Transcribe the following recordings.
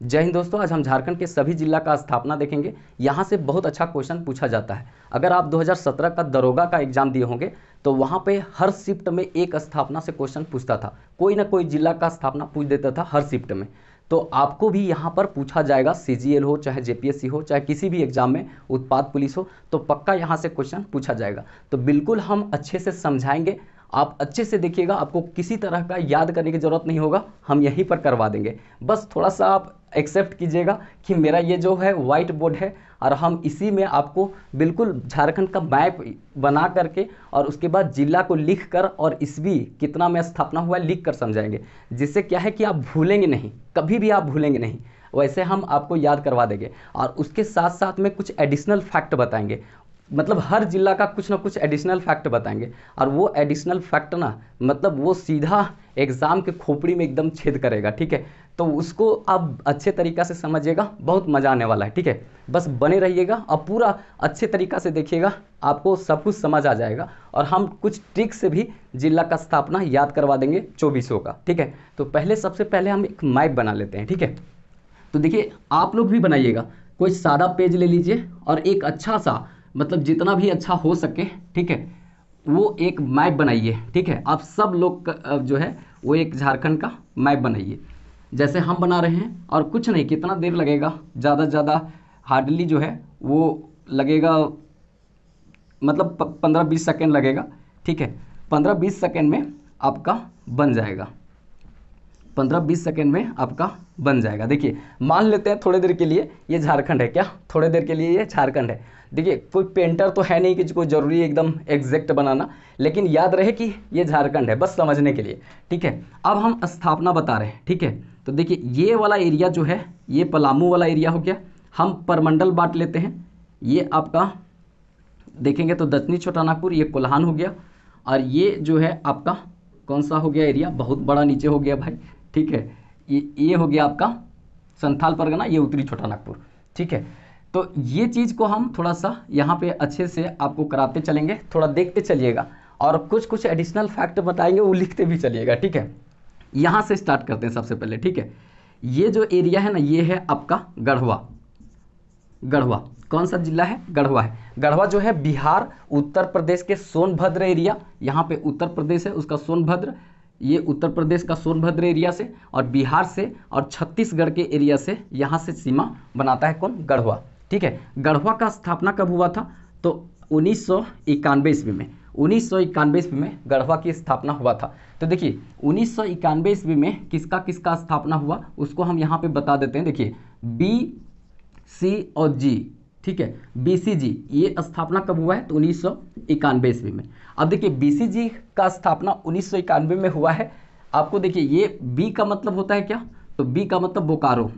जय हिंद दोस्तों, आज हम झारखंड के सभी जिला का स्थापना देखेंगे। यहाँ से बहुत अच्छा क्वेश्चन पूछा जाता है। अगर आप 2017 का दरोगा का एग्जाम दिए होंगे तो वहाँ पे हर शिफ्ट में एक स्थापना से क्वेश्चन पूछता था, कोई ना कोई जिला का स्थापना पूछ देता था हर शिफ्ट में। तो आपको भी यहाँ पर पूछा जाएगा, सीजीएल हो चाहे जेपीएससी हो चाहे किसी भी एग्जाम में उत्पाद पुलिस हो, तो पक्का यहाँ से क्वेश्चन पूछा जाएगा। तो बिल्कुल हम अच्छे से समझाएंगे, आप अच्छे से देखिएगा, आपको किसी तरह का याद करने की ज़रूरत नहीं होगा, हम यहीं पर करवा देंगे। बस थोड़ा सा आप एक्सेप्ट कीजिएगा कि मेरा ये जो है वाइट बोर्ड है और हम इसी में आपको बिल्कुल झारखंड का मैप बना करके और उसके बाद जिला को लिख कर और ईस्वी कितना में स्थापना हुआ लिख कर समझाएंगे, जिससे क्या है कि आप भूलेंगे नहीं, कभी भी आप भूलेंगे नहीं। वैसे हम आपको याद करवा देंगे और उसके साथ साथ में कुछ एडिशनल फैक्ट बताएंगे, मतलब हर जिला का कुछ ना कुछ एडिशनल फैक्ट बताएंगे। और वो एडिशनल फैक्ट ना मतलब वो सीधा एग्ज़ाम के खोपड़ी में एकदम छेद करेगा, ठीक है। तो उसको आप अच्छे तरीक़ा से समझिएगा, बहुत मज़ा आने वाला है, ठीक है। बस बने रहिएगा और पूरा अच्छे तरीक़ा से देखिएगा, आपको सब कुछ समझ आ जाएगा। और हम कुछ ट्रिक से भी जिला का स्थापना याद करवा देंगे 2400 का, ठीक है। तो पहले सबसे पहले हम एक मैप बना लेते हैं, ठीक है। तो देखिए आप लोग भी बनाइएगा, कोई सादा पेज ले लीजिए और एक अच्छा सा, मतलब जितना भी अच्छा हो सके, ठीक है, वो एक मैप बनाइए, ठीक है। आप सब लोग जो है वो एक झारखंड का मैप बनाइए, जैसे हम बना रहे हैं। और कुछ नहीं, कितना देर लगेगा, ज़्यादा से ज़्यादा हार्डली जो है वो लगेगा, मतलब 15-20 सेकेंड लगेगा, ठीक है। 15-20 सेकेंड में आपका बन जाएगा, 15-20 सेकेंड में आपका बन जाएगा। देखिए मान लेते हैं थोड़ी देर के लिए ये झारखंड है, क्या थोड़ी देर के लिए ये झारखंड है। देखिए कोई पेंटर तो है नहीं कि कोई ज़रूरी एकदम एग्जैक्ट बनाना, लेकिन याद रहे कि ये झारखंड है, बस समझने के लिए, ठीक है। अब हम स्थापना बता रहे हैं, ठीक है। तो देखिए ये वाला एरिया जो है ये पलामू वाला एरिया हो गया। हम परमंडल बांट लेते हैं, ये आपका देखेंगे तो दक्षिणी छोटानागपुर, ये कोल्हान हो गया। और ये जो है आपका कौन सा हो गया एरिया, बहुत बड़ा नीचे हो गया भाई, ठीक है। ये हो गया आपका संथाल परगना, ये उत्तरी छोटानागपुर, ठीक है। तो ये चीज़ को हम थोड़ा सा यहाँ पे अच्छे से आपको कराते चलेंगे, थोड़ा देखते चलिएगा और कुछ कुछ एडिशनल फैक्ट बताएंगे, वो लिखते भी चलिएगा, ठीक है। यहाँ से स्टार्ट करते हैं सबसे पहले, ठीक है। ये जो एरिया है ना, ये है आपका गढ़वा। गढ़वा कौन सा जिला है, गढ़वा है। गढ़वा जो है बिहार उत्तर प्रदेश के सोनभद्र एरिया, यहाँ पे उत्तर प्रदेश है उसका सोनभद्र, ये उत्तर प्रदेश का सोनभद्र एरिया से और बिहार से और छत्तीसगढ़ के एरिया से यहाँ से सीमा बनाता है कौन, गढ़वा, ठीक है। गढ़वा का स्थापना कब हुआ था, तो 1991 ईस्वी में, 1991 ईस्वी में गढ़वा की स्थापना हुआ था। तो देखिए 1991 ईस्वी में किसका किसका स्थापना हुआ उसको हम यहाँ पे बता देते हैं। देखिए बी, सी और जी, ठीक है। बीसीजी ये स्थापना कब हुआ है, तो 1991 ईस्वी में। अब देखिए बीसीजी का स्थापना 1991 में हुआ है। आपको देखिए ये बी का मतलब होता है क्या, तो बी का मतलब बोकारो,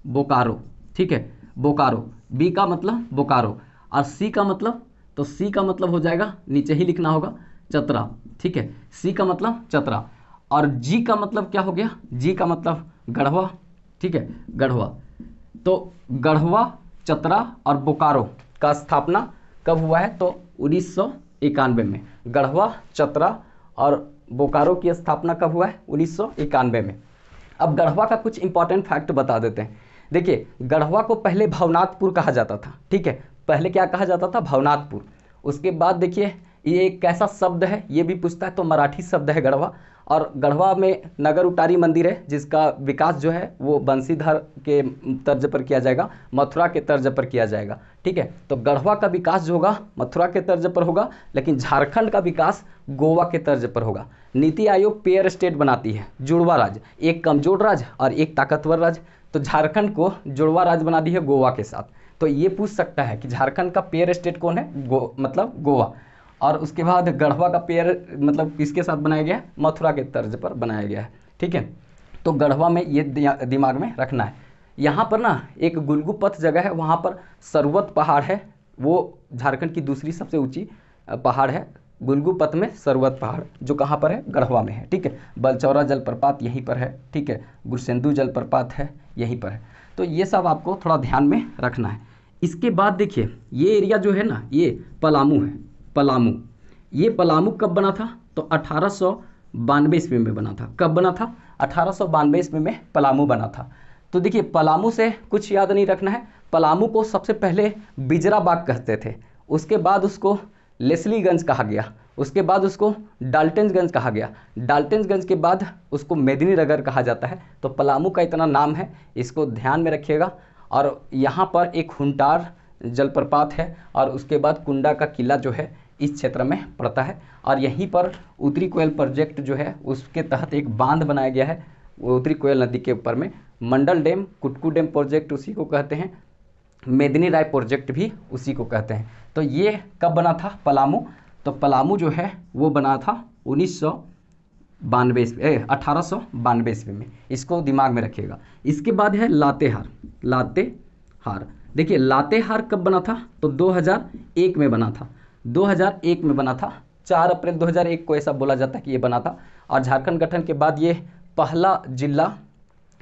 बोकारो, ठीक है, बोकारो। बी का मतलब बोकारो और सी का मतलब, तो सी का मतलब हो जाएगा, नीचे ही लिखना होगा, चतरा, ठीक है। सी का मतलब चतरा। और जी का मतलब क्या हो गया, जी का मतलब गढ़वा, ठीक है, गढ़वा। तो गढ़वा, चतरा और बोकारो का स्थापना कब हुआ है, तो 1991 में। गढ़वा, चतरा और बोकारो की स्थापना कब हुआ है, 1991 में। अब गढ़वा का कुछ इंपॉर्टेंट फैक्ट बता देते हैं। देखिए गढ़वा को पहले भवनाथपुर कहा जाता था, ठीक है, पहले क्या कहा जाता था, भवनाथपुर। उसके बाद देखिए ये एक कैसा शब्द है, ये भी पूछता है, तो मराठी शब्द है गढ़वा। और गढ़वा में नगर उटारी मंदिर है, जिसका विकास जो है वो बंसीधर के तर्ज पर किया जाएगा, मथुरा के तर्ज पर किया जाएगा, ठीक है। तो गढ़वा का विकास जो होगा मथुरा के तर्ज पर होगा, लेकिन झारखंड का विकास गोवा के तर्ज पर होगा। नीति आयोग पेयर स्टेट बनाती है, जुड़वा राज्य, एक कमजोर राज्य और एक ताकतवर राज्य। तो झारखंड को जुड़वा राज्य बना दी है गोवा के साथ। तो ये पूछ सकता है कि झारखंड का पेयर स्टेट कौन है, मतलब गोवा। और उसके बाद गढ़वा का पेयर मतलब किसके साथ बनाया गया है, मथुरा के तर्ज पर बनाया गया है, ठीक है। तो गढ़वा में ये दिमाग में रखना है। यहाँ पर ना एक गुलगुपथ जगह है, वहाँ पर सरवत पहाड़ है, वो झारखंड की दूसरी सबसे ऊंची पहाड़ है। गुलगुपथ में सरवत पहाड़ जो कहाँ पर है, गढ़वा में है, ठीक है। बलचौरा जलप्रपात यहीं पर है, ठीक है। गुरसेंदु जलप्रपात है यहीं पर है। तो ये सब आपको थोड़ा ध्यान में रखना है। इसके बाद देखिए ये एरिया जो है ना, ये पलामू है, पलामू। ये पलामू कब बना था, तो 1892 ईस्वी में बना था। कब बना था, 1892 ईस्वी में पलामू बना था। तो देखिए पलामू से कुछ याद नहीं रखना है। पलामू को सबसे पहले बिजराबाग कहते थे, उसके बाद उसको लेस्लीगंज कहा गया, उसके बाद उसको डाल्टनगंज कहा गया, डाल्टनगंज के बाद उसको मेदिनीनगर कहा जाता है। तो पलामू का इतना नाम है, इसको ध्यान में रखिएगा। और यहाँ पर एक हुंटार जलप्रपात है और उसके बाद कुंडा का किला जो है इस क्षेत्र में पड़ता है। और यहीं पर उत्तरी कोयल प्रोजेक्ट जो है उसके तहत एक बांध बनाया गया है उत्तरी कोयल नदी के ऊपर में। मंडल डैम, कुटकू डैम प्रोजेक्ट उसी को कहते हैं, मेदिनी राय प्रोजेक्ट भी उसी को कहते हैं। तो ये कब बना था पलामू? तो पलामू जो है वो बना था 1892 ईस्वी में, इसको दिमाग में रखिएगा। इसके बाद है लातेहार। लातेहार देखिए लातेहार कब बना था? तो 2001 में बना था, 2001 में बना था। 4 अप्रैल 2001 को ऐसा बोला जाता है कि ये बना था। और झारखंड गठन के बाद ये पहला जिला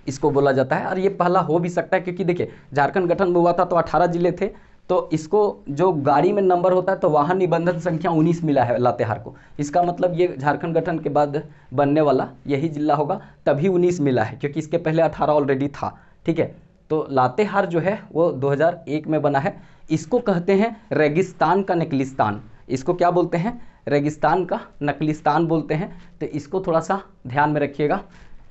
इसको बोला जाता है। और ये पहला हो भी सकता है क्योंकि देखिए झारखंड गठन में हुआ था तो 18 जिले थे, तो इसको जो गाड़ी में नंबर होता है तो वाहन निबंधन संख्या 19 मिला है लातेहार को। इसका मतलब ये झारखंड गठन के बाद बनने वाला यही जिला होगा, तभी 19 मिला है, क्योंकि इसके पहले 18 ऑलरेडी था। ठीक है, तो लातेहार जो है वो 2001 में बना है। इसको कहते हैं रेगिस्तान का नकलिस्तान। इसको क्या बोलते हैं? रेगिस्तान का नकलिस्तान बोलते हैं। तो इसको थोड़ा सा ध्यान में रखिएगा,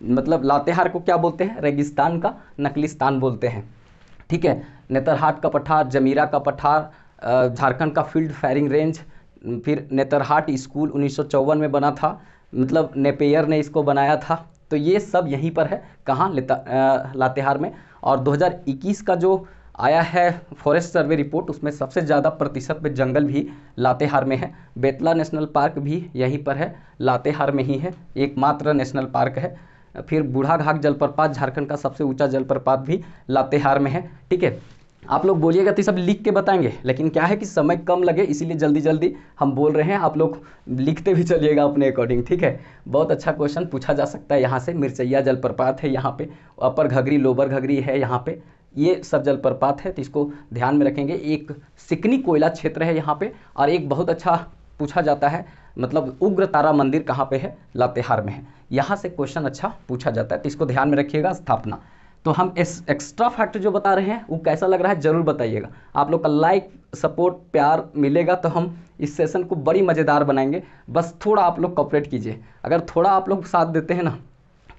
मतलब लातेहार को क्या बोलते हैं? रेगिस्तान का नकलिस्तान बोलते हैं। ठीक है, नेतरहाट का पठार, जमीरा का पठार, झारखंड का फील्ड फायरिंग रेंज, फिर नेतरहाट स्कूल 1954 में बना था, मतलब नेपियर ने इसको बनाया था। तो ये सब यहीं पर है, कहाँ? लातेहार में। और 2021 का जो आया है फॉरेस्ट सर्वे रिपोर्ट, उसमें सबसे ज़्यादा प्रतिशत पे जंगल भी लातेहार में है। बेतला नेशनल पार्क भी यहीं पर है, लातेहार में ही है, एकमात्र नेशनल पार्क है। फिर बूढ़ाघाट जलप्रपात, झारखंड का सबसे ऊंचा जलप्रपात भी लातेहार में है। ठीक है, आप लोग बोलिएगा तो सब लिख के बताएंगे, लेकिन क्या है कि समय कम लगे इसीलिए जल्दी जल्दी हम बोल रहे हैं, आप लोग लिखते भी चलिएगा अपने अकॉर्डिंग। ठीक है, बहुत अच्छा क्वेश्चन पूछा जा सकता है यहाँ से। मिर्चैया जलप्रपात है यहाँ पे, अपर घघरी, लोअर घघरी है यहाँ पे, ये सब जलप्रपात है, तो इसको ध्यान में रखेंगे। एक सिकनी कोयला क्षेत्र है यहाँ पे। और एक बहुत अच्छा पूछा जाता है, मतलब उग्र तारा मंदिर कहाँ पे है? लातेहार में है। यहाँ से क्वेश्चन अच्छा पूछा जाता है, तो इसको ध्यान में रखिएगा। स्थापना, तो हम इस एक्स्ट्रा फैक्ट जो बता रहे हैं वो कैसा लग रहा है जरूर बताइएगा। आप लोग का लाइक, सपोर्ट, प्यार मिलेगा तो हम इस सेशन को बड़ी मज़ेदार बनाएंगे। बस थोड़ा आप लोग कोऑपरेट कीजिए। अगर थोड़ा आप लोग साथ देते हैं ना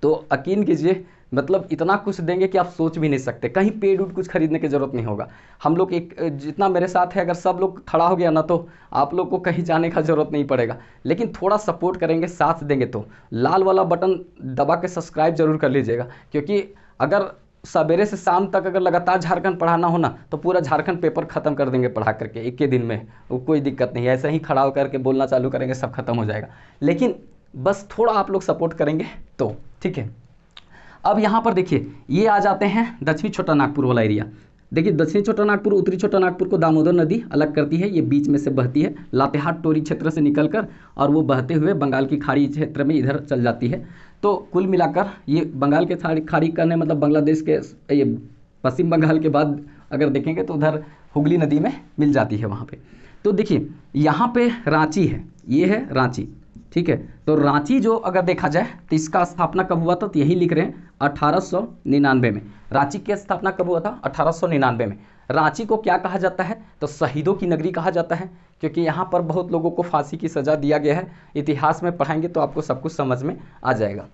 तो यकीन कीजिए, मतलब इतना कुछ देंगे कि आप सोच भी नहीं सकते। कहीं पेड उड कुछ खरीदने की ज़रूरत नहीं होगा। हम लोग एक जितना मेरे साथ है, अगर सब लोग खड़ा हो गया ना तो आप लोग को कहीं जाने का ज़रूरत नहीं पड़ेगा। लेकिन थोड़ा सपोर्ट करेंगे, साथ देंगे तो लाल वाला बटन दबा के सब्सक्राइब जरूर कर लीजिएगा। क्योंकि अगर सवेरे से शाम तक अगर लगातार झारखंड पढ़ाना हो ना तो पूरा झारखंड पेपर ख़त्म कर देंगे पढ़ा करके एक के दिन में, वो कोई दिक्कत नहीं है। ऐसे ही खड़ा होकर के बोलना चालू करेंगे, सब खत्म हो जाएगा। लेकिन बस थोड़ा आप लोग सपोर्ट करेंगे तो ठीक है। अब यहाँ पर देखिए, ये आ जाते हैं दक्षिणी छोटा नागपुर वाला एरिया। देखिए दक्षिणी छोटा नागपुर, उत्तरी छोटा नागपुर को दामोदर नदी अलग करती है, ये बीच में से बहती है लातेहार टोरी क्षेत्र से निकलकर, और वो बहते हुए बंगाल की खाड़ी क्षेत्र में इधर चल जाती है। तो कुल मिलाकर ये बंगाल के खाड़ी करने मतलब बांग्लादेश के, ये पश्चिम बंगाल के बाद अगर देखेंगे तो उधर हुगली नदी में मिल जाती है वहाँ पे। तो देखिए यहाँ पे रांची है, ये है रांची। ठीक है, तो रांची जो अगर देखा जाए तो इसका स्थापना कब हुआ था? तो यही लिख रहे हैं 1899 में। रांची की स्थापना कब हुआ था? 1899 में। रांची को क्या कहा जाता है? तो शहीदों की नगरी कहा जाता है, क्योंकि यहाँ पर बहुत लोगों को फांसी की सज़ा दिया गया है। इतिहास में पढ़ाएंगे तो आपको सब कुछ समझ में आ जाएगा।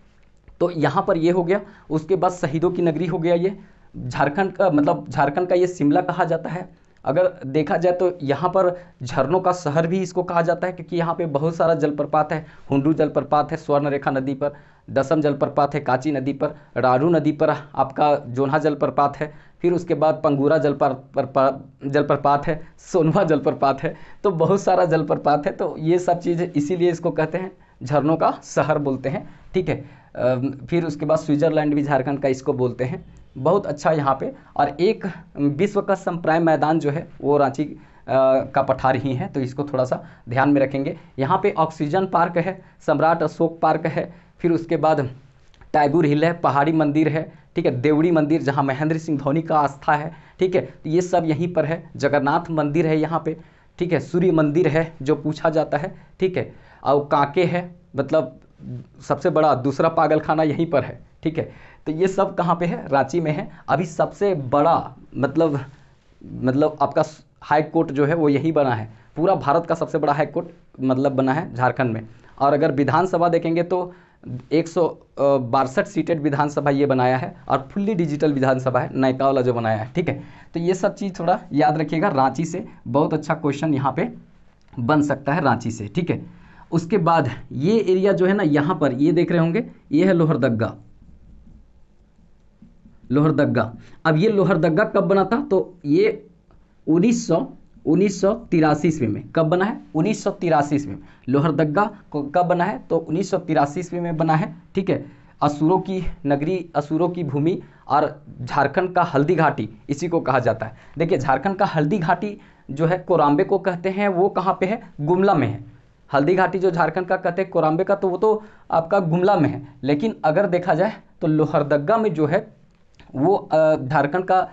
तो यहाँ पर ये हो गया, उसके बाद शहीदों की नगरी हो गया। ये झारखंड का, मतलब झारखंड का ये शिमला कहा जाता है। अगर देखा जाए तो यहाँ पर झरनों का शहर भी इसको कहा जाता है, क्योंकि यहाँ पे बहुत सारा जलप्रपात है। हुंडू जलप्रपात है स्वर्णरेखा नदी पर, दसम जलप्रपात है कांची नदी पर, रारू नदी पर आपका जोन्हा जलप्रपात है, फिर उसके बाद पंगूरा जलप्रपात है, सोनवा जलप्रपात है। तो बहुत सारा जलप्रपात है। तो ये सब चीज़ इसीलिए इसको कहते हैं झरनों का शहर बोलते हैं। ठीक है, फिर उसके बाद स्विट्ज़रलैंड भी झारखंड का इसको बोलते हैं। बहुत अच्छा यहाँ पे। और एक विश्व का संप्राय मैदान जो है वो रांची का पठार ही है, तो इसको थोड़ा सा ध्यान में रखेंगे। यहाँ पे ऑक्सीजन पार्क है, सम्राट अशोक पार्क है, फिर उसके बाद टाइबूर हिल है, पहाड़ी मंदिर है। ठीक है, देवड़ी मंदिर जहाँ महेंद्र सिंह धोनी का आस्था है। ठीक है, तो ये सब यहीं पर है। जगन्नाथ मंदिर है यहाँ पे। ठीक है, सूर्य मंदिर है जो पूछा जाता है। ठीक है, और कांके है, मतलब सबसे बड़ा दूसरा पागल खाना यहीं पर है। ठीक है। तो ये सब कहाँ पे है, रांची में है। अभी सबसे बड़ा मतलब आपका हाई कोर्ट जो है वो यही बना है, पूरा भारत का सबसे बड़ा हाई कोर्ट मतलब बना है झारखंड में। और अगर विधानसभा देखेंगे तो 162 सीटेड विधानसभा ये बनाया है, और फुल्ली डिजिटल विधानसभा है, नयका वाला जो बनाया है, ठीक है। तो ये सब चीज़ थोड़ा याद रखिएगा, रांची से बहुत अच्छा क्वेश्चन यहाँ पे बन सकता है रांची से, ठीक है। उसके बाद ये एरिया जो है ना, यहाँ पर ये देख रहे होंगे, ये है लोहरदग्गा। लोहरदग्गा, अब ये लोहरदग्गा कब बना था, तो ये 1983 ईस्वी में। कब बना है, 1983 ईस्वी में। लोहरदग्गा को कब बना है, तो 1983 ईस्वी में बना है, ठीक है। असुरों की नगरी, असुरों की भूमि, और झारखंड का हल्दी घाटी इसी को कहा जाता है। देखिए झारखंड का हल्दी घाटी जो है कोराम्बे को कहते हैं, वो कहाँ पे है, गुमला में है। हल्दी घाटी जो झारखंड का कहते हैं कोराम्बे का, तो वो तो आपका गुमला में है। लेकिन अगर देखा जाए तो लोहरदग्गा में जो है वो झारखंड का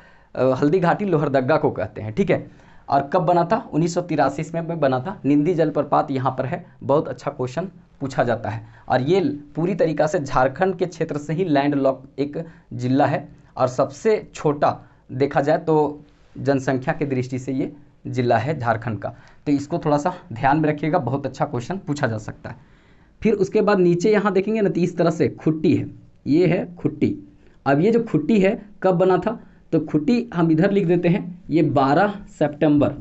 हल्दी घाटी लोहरदग्गा को कहते हैं, ठीक है। और कब बना था, 1983 में बना था। निंदी जलप्रपात यहाँ पर है, बहुत अच्छा क्वेश्चन पूछा जाता है। और ये पूरी तरीक़ा से झारखंड के क्षेत्र से ही लैंड लॉक एक जिला है, और सबसे छोटा देखा जाए तो जनसंख्या की दृष्टि से ये जिला है झारखंड का। तो इसको थोड़ा सा ध्यान में रखिएगा, बहुत अच्छा क्वेश्चन पूछा जा सकता है। फिर उसके बाद नीचे यहाँ देखेंगे ना, तो इस तरह से खुट्टी है, ये है खुट्टी। अब ये जो खुट्टी है कब बना था, तो खुट्टी हम इधर लिख देते हैं, ये 12 सितंबर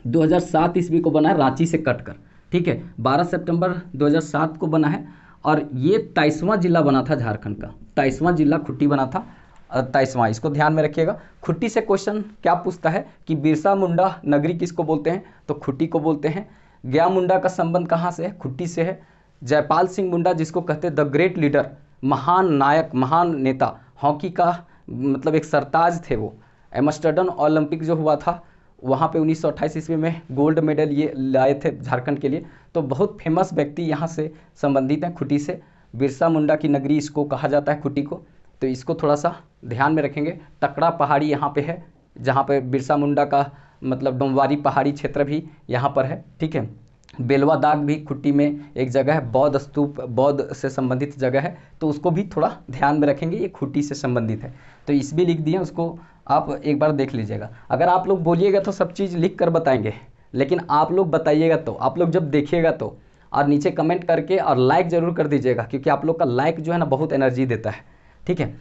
2007 ईस्वी को बना है, रांची से कटकर, ठीक है। 12 सितंबर 2007 को बना है, और ये 23वां जिला बना था झारखंड का। 23वां जिला खुट्टी बना था, 23वां, इसको ध्यान में रखिएगा। खुट्टी से क्वेश्चन क्या पूछता है कि बिरसा मुंडा नगरी किसको बोलते हैं, तो खुट्टी को बोलते हैं। गया मुंडा का संबंध कहाँ से है, खुट्टी से है। जयपाल सिंह मुंडा जिसको कहते हैं द ग्रेट लीडर, महान नायक, महान नेता, हॉकी का मतलब एक सरताज थे वो। एम्स्टर्डम ओलंपिक जो हुआ था वहाँ पे 1928 ईस्वी में गोल्ड मेडल ये लाए थे झारखंड के लिए। तो बहुत फेमस व्यक्ति यहाँ से संबंधित हैं खुट्टी से। बिरसा मुंडा की नगरी इसको कहा जाता है खुट्टी को, तो इसको थोड़ा सा ध्यान में रखेंगे। टकरा पहाड़ी यहाँ पे है, जहाँ पे बिरसा मुंडा का मतलब डोमवारी पहाड़ी क्षेत्र भी यहाँ पर है, ठीक है। बेलवा दाग भी खुट्टी में एक जगह है, बौद्ध स्तूप, बौद्ध से संबंधित जगह है, तो उसको भी थोड़ा ध्यान में रखेंगे, ये खुट्टी से संबंधित है। तो इस भी लिख दिए, उसको आप एक बार देख लीजिएगा। अगर आप लोग बोलिएगा तो सब चीज़ लिख कर बताएंगे, लेकिन आप लोग बताइएगा तो, आप लोग जब देखिएगा तो, और नीचे कमेंट करके और लाइक ज़रूर कर दीजिएगा, क्योंकि आप लोग का लाइक जो है ना बहुत एनर्जी देता है, ठीक है।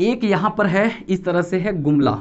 एक यहाँ पर है इस तरह से है गुमला।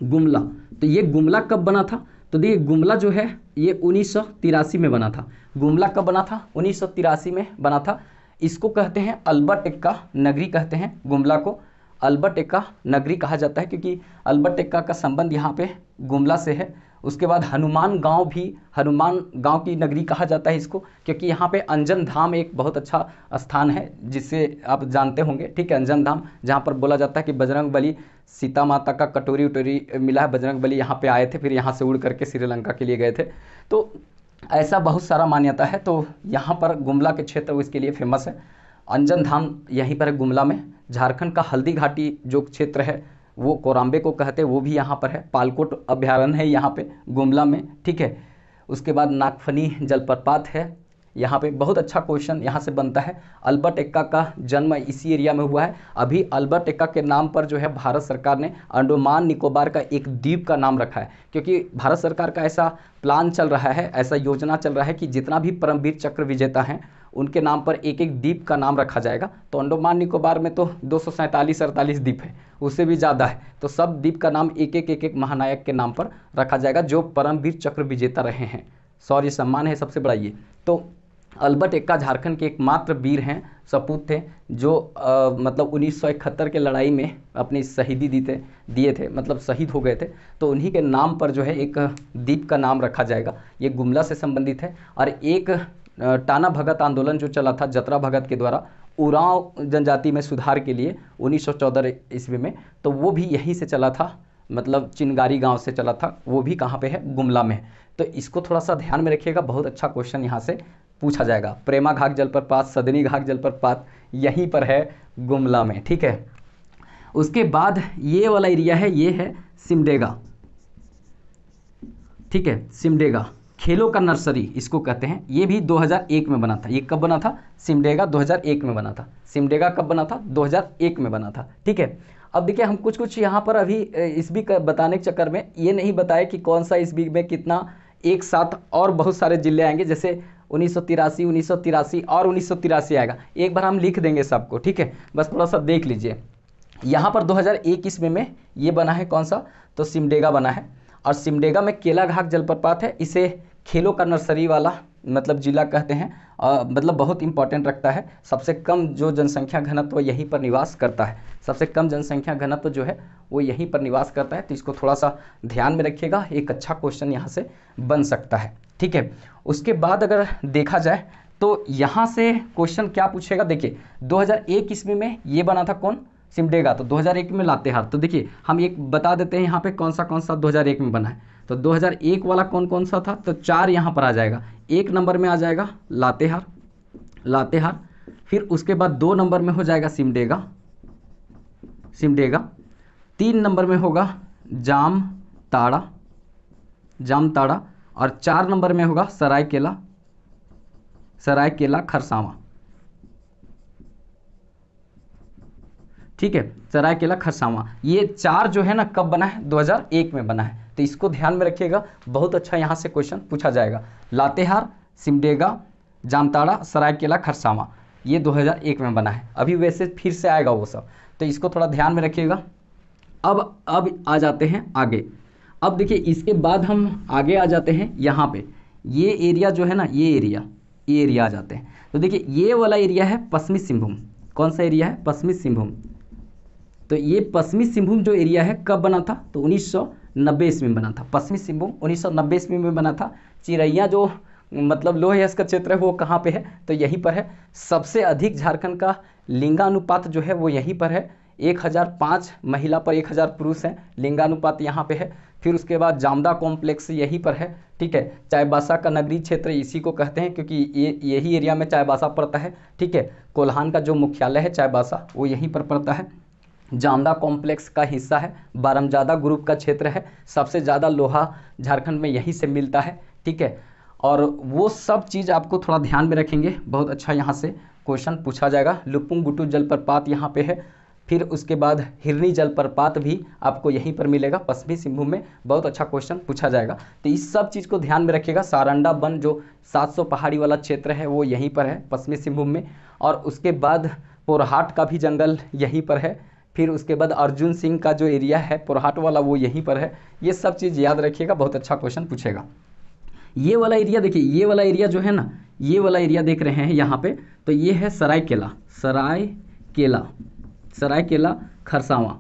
गुमला, तो ये गुमला कब बना था, तो देखिए गुमला जो है ये 1983 में बना था। गुमला कब बना था, 1983 में बना था। इसको कहते हैं अल्बर्ट एक्का नगरी कहते हैं, गुमला को अल्बर्ट एक्का नगरी कहा जाता है, क्योंकि अल्बर्ट एक्का का संबंध यहाँ पे गुमला से है। उसके बाद हनुमान गांव भी, हनुमान गांव की नगरी कहा जाता है इसको, क्योंकि यहाँ पे अंजन धाम एक बहुत अच्छा स्थान है जिससे आप जानते होंगे, ठीक है। अंजन धाम जहाँ पर बोला जाता है कि बजरंग बली, सीता माता का कटोरी उटोरी मिला है, बजरंग बली यहाँ पे आए थे, फिर यहाँ से उड़ करके श्रीलंका के लिए गए थे। तो ऐसा बहुत सारा मान्यता है। तो यहाँ पर गुमला के क्षेत्र इसके लिए फेमस है। अंजन धाम यहीं पर है गुमला में। झारखंड का हल्दी घाटी जो क्षेत्र है वो कोराम्बे को कहते हैं, वो भी यहाँ पर है। पालकोट अभ्यारण्य है यहाँ पे गुमला में, ठीक है। उसके बाद नागफनी जलप्रपात है यहाँ पे। बहुत अच्छा क्वेश्चन यहाँ से बनता है। अल्बर्ट एक्का का जन्म इसी एरिया में हुआ है। अभी अल्बर्ट एक्का के नाम पर जो है भारत सरकार ने अंडमान निकोबार का एक द्वीप का नाम रखा है, क्योंकि भारत सरकार का ऐसा प्लान चल रहा है, ऐसा योजना चल रहा है कि जितना भी परमवीर चक्र विजेता हैं उनके नाम पर एक एक द्वीप का नाम रखा जाएगा। तो अंडमान निकोबार में तो 247-48 द्वीप है, उससे भी ज़्यादा है। तो सब द्वीप का नाम एक एक महानायक के नाम पर रखा जाएगा जो परमवीर चक्र विजेता रहे हैं। शौर्य सम्मान है सबसे बड़ा ये। तो अल्बर्ट एक्का झारखंड के एकमात्र वीर हैं, सपूत थे, जो मतलब 1971 के लड़ाई में अपनी शहीदी दिए थे, मतलब शहीद हो गए थे। तो उन्हीं के नाम पर जो है एक द्वीप का नाम रखा जाएगा। ये गुमला से संबंधित है। और एक टाना भगत आंदोलन जो चला था जतरा भगत के द्वारा उरांव जनजाति में सुधार के लिए 1914 ईस्वी में, तो वो भी यहीं से चला था, मतलब चिनगारी गांव से चला था। वो भी कहाँ पे है, गुमला में है। तो इसको थोड़ा सा ध्यान में रखिएगा, बहुत अच्छा क्वेश्चन यहाँ से पूछा जाएगा। प्रेमा घाट जलप्रपात, सदनी घाट जलप्रपात यहीं पर है गुमला में, ठीक है। उसके बाद ये वाला एरिया है, ये है सिमडेगा, ठीक है। सिमडेगा खेलों का नर्सरी इसको कहते हैं, ये भी 2001 में बना था। ये कब बना था? सिमडेगा 2001 में बना था। सिमडेगा कब बना था? 2001 में बना था। ठीक है, अब देखिए हम कुछ कुछ यहाँ पर अभी ईस्वी का बताने के चक्कर में ये नहीं बताया कि कौन सा ईस्वी में कितना, एक साथ और बहुत सारे जिले आएंगे, जैसे 1983, 1983 और 1983 आएगा। एक बार हम लिख देंगे सबको, ठीक है, बस थोड़ा सा देख लीजिए। यहाँ पर 2001 ईस्वी में ये बना है कौन सा? तो सिमडेगा बना है। और सिमडेगा में केलाघाट जलप्रपात है, इसे खेलों का नर्सरी वाला मतलब जिला कहते हैं। मतलब बहुत इंपॉर्टेंट रखता है। सबसे कम जो जनसंख्या घनत्व यहीं पर निवास करता है, सबसे कम जनसंख्या घनत्व जो है वो यहीं पर निवास करता है। तो इसको थोड़ा सा ध्यान में रखिएगा, एक अच्छा क्वेश्चन यहाँ से बन सकता है। ठीक है, उसके बाद अगर देखा जाए तो यहाँ से क्वेश्चन क्या पूछेगा, देखिए 2001 ईस्वी में ये बना था कौन? सिमडेगा। तो 2001 में लातेहार। तो देखिए हम एक बता देते हैं यहाँ पे कौन सा 2001 में बना है। तो 2001 वाला कौन कौन सा था? तो 4 यहाँ पर आ जाएगा। 1 नंबर में आ जाएगा लातेहार, लातेहार। फिर उसके बाद 2 नंबर में हो जाएगा सिमडेगा, सिमडेगा। 3 नंबर में होगा जामताड़ा, जामताड़ा। और 4 नंबर में होगा सरायकेला, सरायकेला खरसावां। ठीक है, सरायकेला खरसावां। ये 4 जो है ना कब बना है? 2001 में बना है। तो इसको ध्यान में रखिएगा, बहुत अच्छा यहाँ से क्वेश्चन पूछा जाएगा। लातेहार, सिमडेगा, जामताड़ा, सरायकेला खरसावां, ये 2001 में बना है। अभी वैसे फिर से आएगा वो सब, तो इसको थोड़ा ध्यान में रखिएगा। अब आ जाते हैं आगे। अब देखिए इसके बाद हम आगे आ जाते हैं यहाँ पे, ये एरिया जो है ना, ये एरिया आ जाते हैं। तो देखिए ये वाला एरिया है पश्चिमी सिंहभूम। कौन सा एरिया है? पश्चिमी सिंहभूम। तो ये पश्चिमी सिंहभूम जो एरिया है कब बना था? तो 1990 ईस्वी में बना था। पश्चिमी सिंहभूम 1990 ईस्वी में बना था। चिरैया जो मतलब लोह अयस्क का क्षेत्र है वो कहाँ पे है? तो यहीं पर है। सबसे अधिक झारखंड का लिंगानुपात जो है वो यहीं पर है। 1005 महिला पर 1000 पुरुष हैं, लिंगानुपात यहाँ पे है। फिर उसके बाद जामदा कॉम्प्लेक्स यहीं पर है। ठीक है, चाईबासा का नगरीय क्षेत्र इसी को कहते हैं, क्योंकि यही एरिया में चाईबासा पड़ता है। ठीक है, कोल्हान का जो मुख्यालय है चाईबासा वो यहीं पर पड़ता है। जामदा कॉम्प्लेक्स का हिस्सा है। बारमजादा ग्रुप का क्षेत्र है। सबसे ज़्यादा लोहा झारखंड में यहीं से मिलता है। ठीक है, और वो सब चीज़ आपको थोड़ा ध्यान में रखेंगे, बहुत अच्छा यहाँ से क्वेश्चन पूछा जाएगा। लुपुंगबुटु जलप्रपात यहाँ पे है। फिर उसके बाद हिरनी जलप्रपात भी आपको यहीं पर मिलेगा पश्चिमी सिंहभूम में। बहुत अच्छा क्वेश्चन पूछा जाएगा, तो इस सब चीज़ को ध्यान में रखिएगा। सारंडा वन जो 700 पहाड़ी वाला क्षेत्र है वो यहीं पर है पश्चिमी सिंहभूम में। और उसके बाद पोरहाट का भी जंगल यहीं पर है। फिर उसके बाद अर्जुन सिंह का जो एरिया है पोरहाट वाला वो यहीं पर है। ये सब चीज़ याद रखिएगा, बहुत अच्छा क्वेश्चन पूछेगा। ये वाला एरिया देखिए, ये वाला एरिया जो है ना, ये वाला एरिया देख रहे हैं यहाँ पे, तो ये है सरायकेला, सरायकेला, सरायकेला खरसावां।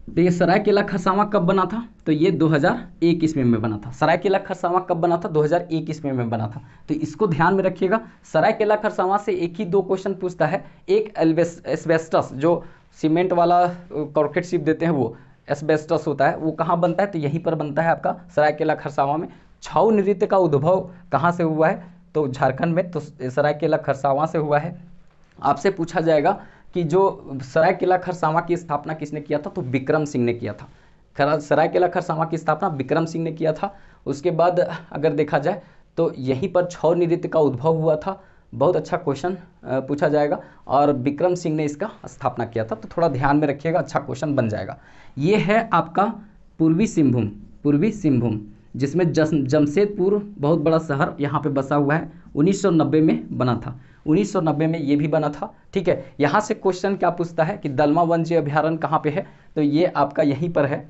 तो ये सरायकेला खरसावां कब बना था? तो ये 2001 ईस्वी में बना था। सरायकेला खरसावां कब बना था? 2001 ईस्वी में बना था। तो इसको ध्यान में रखिएगा। सरायकेला खरसावां से एक ही 2 क्वेश्चन पूछता है। एक एस्बेस्टस जो सीमेंट वाला कॉर्केट शिप देते हैं वो एस्बेस्टस होता है, वो कहाँ बनता है? तो यहीं पर बनता है आपका सरायकेला खरसावां में। छऊ नृत्य का उद्भव कहाँ से हुआ है? तो झारखंड में, तो सरायकेला खरसावां से हुआ है। आपसे पूछा जाएगा कि जो सरायकेला खरसावां की स्थापना किसने किया था? तो विक्रम सिंह ने किया था। सरायकेला खरसावां की स्थापना विक्रम सिंह ने किया था। उसके बाद अगर देखा जाए तो यहीं पर छऊ नृत्य का उद्भव हुआ था। बहुत अच्छा क्वेश्चन पूछा जाएगा, और विक्रम सिंह ने इसका स्थापना किया था। तो थोड़ा ध्यान में रखिएगा, अच्छा क्वेश्चन बन जाएगा। ये है आपका पूर्वी सिंहभूम, पूर्वी सिंहभूम, जिसमें जमशेदपुर बहुत बड़ा शहर यहाँ पे बसा हुआ है। 1990 में बना था। 1990 में ये भी बना था। ठीक है, यहाँ से क्वेश्चन क्या पूछता है कि दलमा वन्य अभ्यारण्य कहाँ पे है? तो ये आपका यहीं पर है।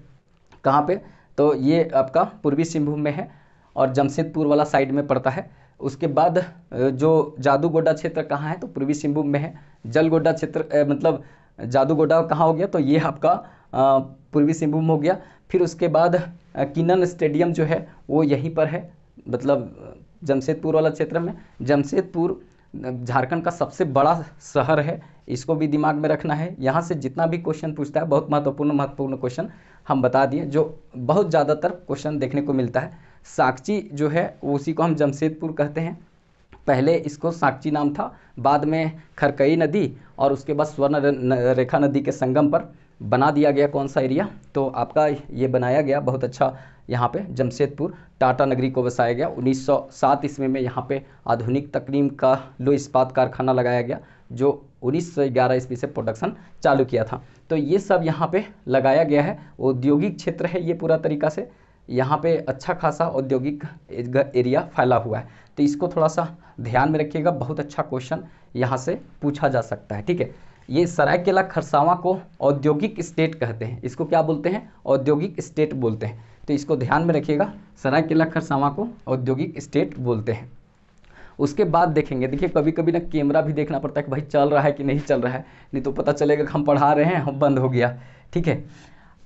कहाँ पे? तो ये आपका पूर्वी सिंहभूम में है और जमशेदपुर वाला साइड में पड़ता है। उसके बाद जो जादूगोड्डा क्षेत्र कहाँ है? तो पूर्वी सिंहभूम में है। जलगोड्डा क्षेत्र मतलब जादूगोड्डा कहाँ हो गया? तो ये आपका पूर्वी सिंहभूम हो गया। फिर उसके बाद किन्नन स्टेडियम जो है वो यहीं पर है, मतलब जमशेदपुर वाला क्षेत्र में। जमशेदपुर झारखंड का सबसे बड़ा शहर है, इसको भी दिमाग में रखना है। यहाँ से जितना भी क्वेश्चन पूछता है, बहुत महत्वपूर्ण क्वेश्चन हम बता दिए, जो बहुत ज़्यादातर क्वेश्चन देखने को मिलता है। साकची जो है उसी को हम जमशेदपुर कहते हैं। पहले इसको साकची नाम था, बाद में खरकई नदी और उसके बाद स्वर्ण रेखा नदी के संगम पर बना दिया गया कौन सा एरिया? तो आपका ये बनाया गया, बहुत अच्छा यहाँ पे जमशेदपुर टाटा नगरी को बसाया गया। 1907 ईस्वी में यहाँ पे आधुनिक तकनीक का लो इस्पात कारखाना लगाया गया, जो 1911 ईस्वी से प्रोडक्शन चालू किया था। तो ये सब यहाँ पे लगाया गया है। औद्योगिक क्षेत्र है ये पूरा तरीका से, यहाँ पे अच्छा खासा औद्योगिक एरिया फैला हुआ है। तो इसको थोड़ा सा ध्यान में रखिएगा, बहुत अच्छा क्वेश्चन यहाँ से पूछा जा सकता है। ठीक है, ये सरायकेला खरसावां को औद्योगिक स्टेट कहते हैं। इसको क्या बोलते हैं? औद्योगिक स्टेट बोलते हैं। तो इसको ध्यान में रखिएगा, सरायकेला खरसावां को औद्योगिक स्टेट बोलते हैं। उसके बाद देखेंगे, देखिए कभी कभी ना कैमरा भी देखना पड़ता है कि भाई चल रहा है कि नहीं चल रहा है, नहीं तो पता चलेगा कि हम पढ़ा रहे हैं हम बंद हो गया। ठीक है,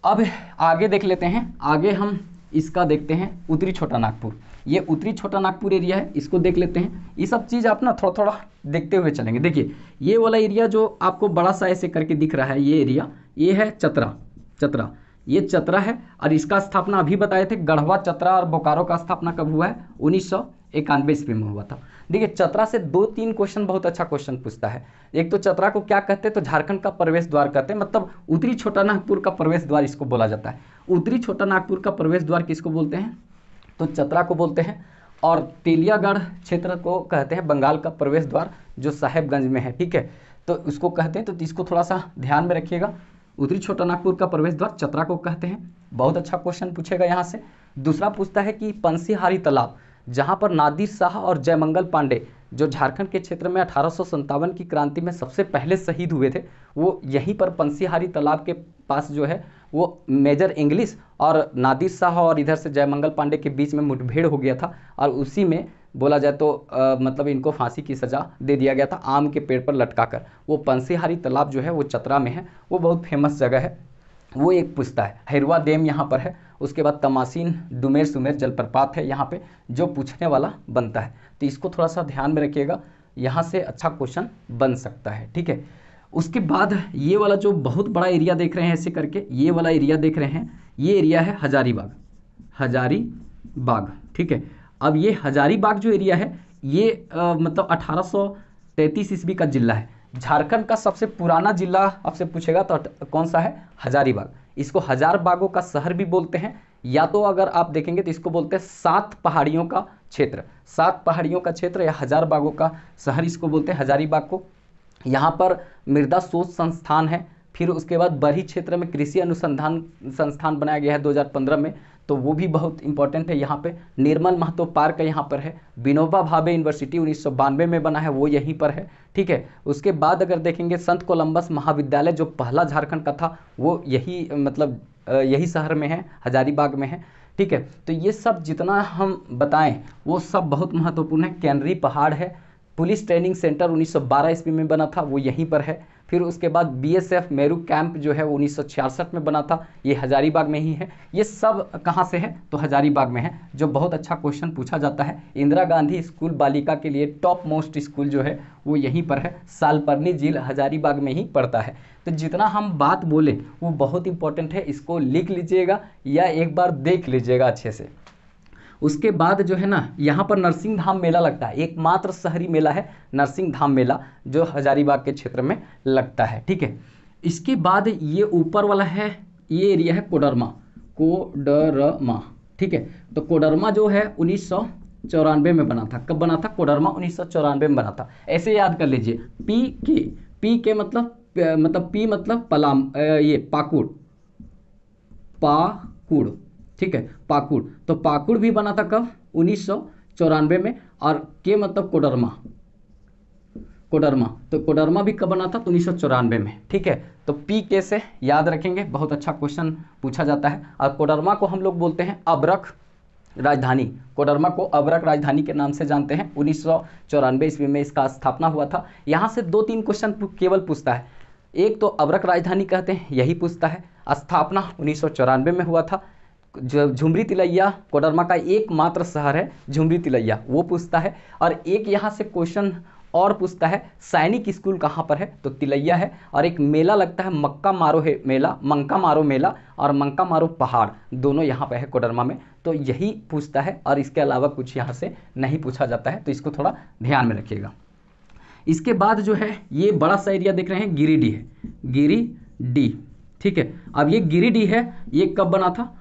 अब आगे देख लेते हैं। आगे हम इसका देखते हैं उत्तरी छोटा नागपुर। ये उत्तरी छोटा नागपुर एरिया है, इसको देख लेते हैं। ये सब चीज़ आप ना थोड़ा थोड़ा देखते हुए चलेंगे। देखिए ये वाला एरिया जो आपको बड़ा सा ऐसे करके दिख रहा है, ये एरिया ये है चतरा। चतरा ये चतरा है, और इसका स्थापना अभी बताए थे, गढ़वा, चतरा और बोकारो का स्थापना कब हुआ है? 1991 ईस्वी में हुआ था। देखिए चतरा से 2-3 क्वेश्चन बहुत अच्छा क्वेश्चन पूछता है। एक तो चतरा को क्या कहते हैं? तो झारखंड का प्रवेश द्वार कहते हैं, मतलब उत्तरी छोटा नागपुर का प्रवेश द्वार इसको बोला जाता है। उत्तरी छोटा नागपुर का प्रवेश द्वार किसको बोलते हैं? तो चतरा को बोलते हैं। और तेलियागढ़ क्षेत्र को कहते हैं बंगाल का प्रवेश द्वार, जो साहेबगंज में है। ठीक है, तो उसको कहते हैं, तो इसको थोड़ा सा ध्यान में रखिएगा। उत्तरी छोटा नागपुर का प्रवेश द्वार चतरा को कहते हैं। बहुत अच्छा क्वेश्चन पूछेगा यहाँ से। दूसरा पूछता है कि पंसीहारी तालाब, जहाँ पर नादिर शाह और जयमंगल पांडे, जो झारखंड के क्षेत्र में 1857 की क्रांति में सबसे पहले शहीद हुए थे, वो यहीं पर पंसीहारी तालाब के पास जो है वो मेजर इंग्लिश और नादिर शाह और इधर से जयमंगल पांडे के बीच में मुठभेड़ हो गया था, और उसी में बोला जाए तो मतलब इनको फांसी की सज़ा दे दिया गया था आम के पेड़ पर लटकाकर। वो पंसीहारी तालाब जो है वो चतरा में है, वो बहुत फेमस जगह है। वो एक पूछता है। हैरवा डैम यहाँ पर है। उसके बाद तमासीन डुमेर सुमेर जलप्रपात है यहाँ पे, जो पूछने वाला बनता है। तो इसको थोड़ा सा ध्यान में रखिएगा, यहाँ से अच्छा क्वेश्चन बन सकता है। ठीक है, उसके बाद ये वाला जो बहुत बड़ा एरिया देख रहे हैं ऐसे करके, ये वाला एरिया देख रहे हैं, ये एरिया है हजारीबाग। हजारीबाग, ठीक है। अब ये हजारीबाग जो एरिया है ये मतलब 1833 ईस्वी का जिला है। झारखंड का सबसे पुराना जिला आपसे पूछेगा तो कौन सा है? हजारीबाग। इसको हजार बागों का शहर भी बोलते हैं, या तो अगर आप देखेंगे तो इसको बोलते हैं 7 पहाड़ियों का क्षेत्र। 7 पहाड़ियों का क्षेत्र या हजार बागों का शहर इसको बोलते हैं, हजारीबाग को। यहाँ पर मृदा शोध संस्थान है। फिर उसके बाद बरही क्षेत्र में कृषि अनुसंधान संस्थान बनाया गया है 2015 में, तो वो भी बहुत इंपॉर्टेंट है। यहाँ पे निर्मल महतो पार्क यहाँ पर है। विनोबा भावे यूनिवर्सिटी 1992 में बना है, वो यहीं पर है। ठीक है, उसके बाद अगर देखेंगे संत कोलंबस महाविद्यालय जो पहला झारखंड का था, वो यही मतलब यही शहर में है, हजारीबाग में है। ठीक है, तो ये सब जितना हम बताएं वो सब बहुत महत्वपूर्ण है। कैनरी पहाड़ है। पुलिस ट्रेनिंग सेंटर 1912 ईस्वी में बना था, वो यहीं पर है। फिर उसके बाद बीएसएफ मेरू कैंप जो है वो 1966 में बना था, ये हजारीबाग में ही है। ये सब कहाँ से है? तो हजारीबाग में है, जो बहुत अच्छा क्वेश्चन पूछा जाता है। इंदिरा गांधी स्कूल बालिका के लिए टॉप मोस्ट स्कूल जो है वो यहीं पर है। सालपर्नी झील हजारीबाग में ही पड़ता है। तो जितना हम बात बोलें वो बहुत इंपॉर्टेंट है, इसको लिख लीजिएगा या एक बार देख लीजिएगा अच्छे से। उसके बाद जो है ना, यहाँ पर नरसिंह धाम मेला लगता है। एकमात्र शहरी मेला है नरसिंह धाम मेला, जो हजारीबाग के क्षेत्र में लगता है। ठीक है, इसके बाद ये ऊपर वाला है, ये एरिया है कोडरमा। कोडरमा, ठीक है। तो कोडरमा जो है 1994 में बना था। कब बना था? कोडरमा 1994 में बना था। ऐसे याद कर लीजिए। पी के मतलब पी मतलब पलाम, ये पाकुड़, ठीक है, पाकुड़। तो पाकुड़ भी बना था कब? 1994 में। और के मतलब कोडरमा, तो कोडरमा भी कब बना था? तो 1994 में। ठीक है, तो पी के से याद रखेंगे, बहुत अच्छा क्वेश्चन पूछा जाता है। और कोडरमा को हम लोग बोलते हैं अबरख राजधानी। कोडरमा को अबरख राजधानी के नाम से जानते हैं। 1994 ईस्वी में इसका स्थापना हुआ था। यहाँ से 2-3 क्वेश्चन केवल पूछता है। एक तो अबरख राजधानी कहते हैं, यही पूछता है। स्थापना 1994 में हुआ था। झुमरी तिलैया कोडरमा का एकमात्र शहर है, झुमरी तिलैया, वो पूछता है। और एक यहाँ से क्वेश्चन और पूछता है, सैनिक स्कूल कहाँ पर है? तो तिलैया है। और एक मेला लगता है मंका मारो मेला और मंका मारो पहाड़, दोनों यहाँ पे है कोडरमा में। तो यही पूछता है, और इसके अलावा कुछ यहाँ से नहीं पूछा जाता है, तो इसको थोड़ा ध्यान में रखिएगा। इसके बाद जो है ये बड़ा सा एरिया देख रहे हैं, गिरिडीह है। गिरिडीह, ठीक है। अब ये गिरिडीह है, ये कब बना था?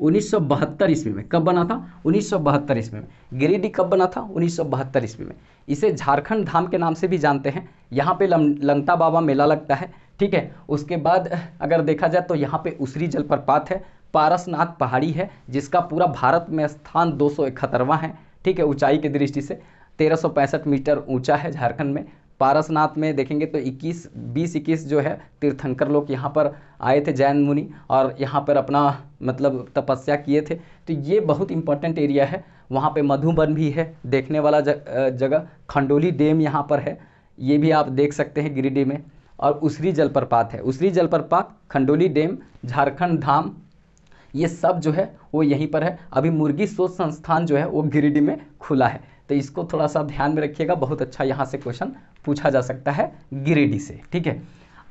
1972 ईस्वी में। कब बना था? 1972 ईस्वी में। गिरिडीह कब बना था? 1972 ईस्वी में। इसे झारखंड धाम के नाम से भी जानते हैं। यहाँ पे लंगता बाबा मेला लगता है, ठीक है। उसके बाद अगर देखा जाए तो यहाँ पे उसरी जलप्रपात है, पारसनाथ पहाड़ी है जिसका पूरा भारत में स्थान 271वां है, ठीक है। ऊंचाई की दृष्टि से 1365 मीटर ऊंचा है झारखंड में। पारसनाथ में देखेंगे तो 20-21 जो है तीर्थंकर लोग यहाँ पर आए थे, जैन मुनि, और यहाँ पर अपना मतलब तपस्या किए थे। तो ये बहुत इंपॉर्टेंट एरिया है। वहाँ पे मधुबन भी है देखने वाला जगह। खंडोली डैम यहाँ पर है, ये भी आप देख सकते हैं गिरिडीह में। और उसरी जलप्रपात है, उसरी जलप्रपात, खंडोली डैम, झारखंड धाम, ये सब जो है वो यहीं पर है। अभी मुर्गी शोध संस्थान जो है वो गिरिडीह में खुला है, तो इसको थोड़ा सा ध्यान में रखिएगा। बहुत अच्छा यहाँ से क्वेश्चन पूछा जा सकता है गिरिडीह से, ठीक है।